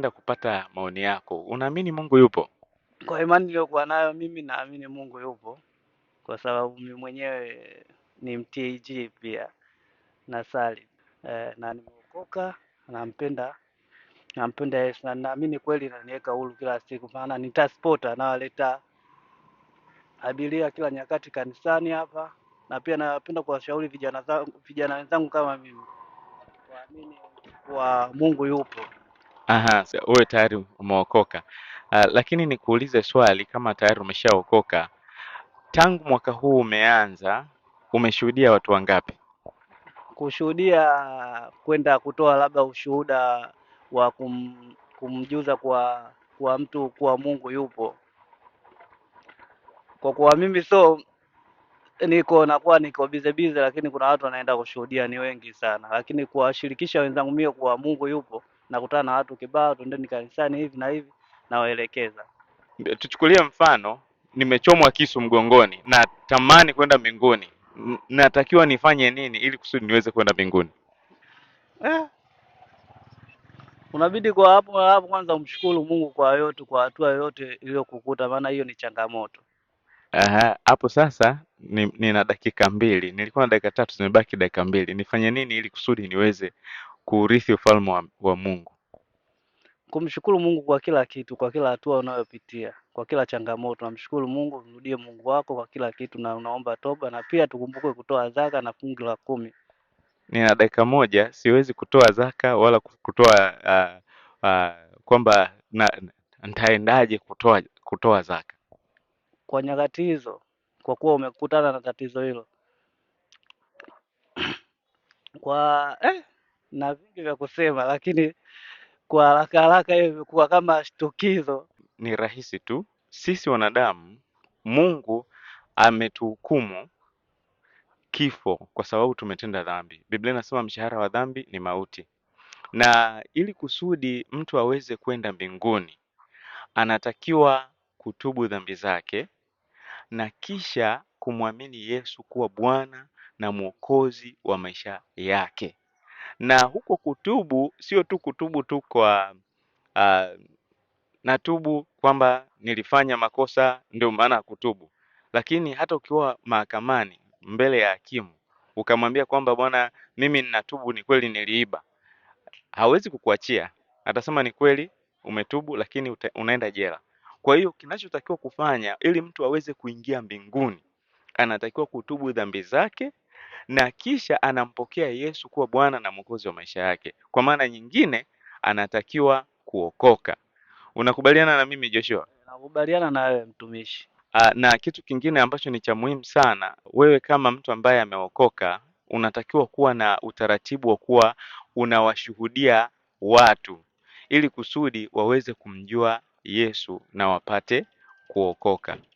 ningependa kupata maoni yako. Unaamini Mungu yupo? Kwa imani niliyokuwa nayo mimi, naamini Mungu yupo, kwa sababu mimi mwenyewe ni mtag pia, nasali na nimeokoka, nampenda nampenda Yesu na naamini kweli inaniweka huru kila siku, maana nitaspota anawaleta abiria kila nyakati kanisani hapa, na pia napenda kuwashauri vijana wenzangu kama mimi waamini kwa Mungu yupo. Aha, wewe tayari umeokoka. Lakini nikuulize swali, kama tayari umeshaokoka, tangu mwaka huu umeanza, umeshuhudia watu wangapi? Kushuhudia, kwenda kutoa labda ushuhuda wa kumjuza kwa mtu kuwa Mungu yupo, kwa kuwa mimi niko bize, lakini kuna watu wanaenda kushuhudia ni wengi sana, lakini kuwashirikisha wenzangu mie kuwa Mungu yupo, nakutana na watu kibao, twendeni kanisani hivi na hivi, nawaelekeza. Tuchukulie mfano, nimechomwa kisu mgongoni na tamani kwenda mbinguni. Natakiwa nifanye nini ili kusudi niweze kwenda mbinguni? eh, Unabidi kwa hapo kwanza umshukuru Mungu kwa yote, kwa hatua yote iliyokukuta, maana hiyo ni changamoto. Aha, hapo sasa nina dakika 2. Nilikuwa na dakika 3, zimebaki dakika 2. Nifanye nini ili kusudi niweze kuurithi ufalme wa Mungu? Kumshukuru Mungu kwa kila kitu, kwa kila hatua unayopitia, kwa kila changamoto. Namshukuru Mungu, mrudie Mungu wako kwa kila kitu, na unaomba toba, na pia tukumbuke kutoa zaka na fungu la 10. Nina dakika 1, siwezi kutoa zaka wala kutoa kwamba nitaendaje kutoa zaka Kwa nyakati hizo, kwa kuwa umekutana na tatizo hilo, kwa na vingi vya kusema, lakini kwa haraka haraka hiyo imekuwa kama shtukizo. Ni rahisi tu. Sisi wanadamu, Mungu ametuhukumu kifo kwa sababu tumetenda dhambi. Biblia inasema mshahara wa dhambi ni mauti, na ili kusudi mtu aweze kwenda mbinguni anatakiwa kutubu dhambi zake na kisha kumwamini Yesu kuwa Bwana na Mwokozi wa maisha yake. Na huko kutubu sio tu kutubu tu kwa natubu kwamba nilifanya makosa ndio maana kutubu, lakini hata ukiwa mahakamani mbele ya hakimu ukamwambia kwamba bwana, mimi ninatubu, ni kweli niliiba, hawezi kukuachia. Atasema ni kweli umetubu, lakini unaenda jela. Kwa hiyo kinachotakiwa kufanya ili mtu aweze kuingia mbinguni, anatakiwa kutubu dhambi zake na kisha anampokea Yesu kuwa Bwana na Mwokozi wa maisha yake. Kwa maana nyingine anatakiwa kuokoka. Unakubaliana na mimi Joshua? Nakubaliana na wewe mtumishi. Na kitu kingine ambacho ni cha muhimu sana, wewe kama mtu ambaye ameokoka, unatakiwa kuwa na utaratibu wa kuwa unawashuhudia watu ili kusudi waweze kumjua Yesu na wapate kuokoka.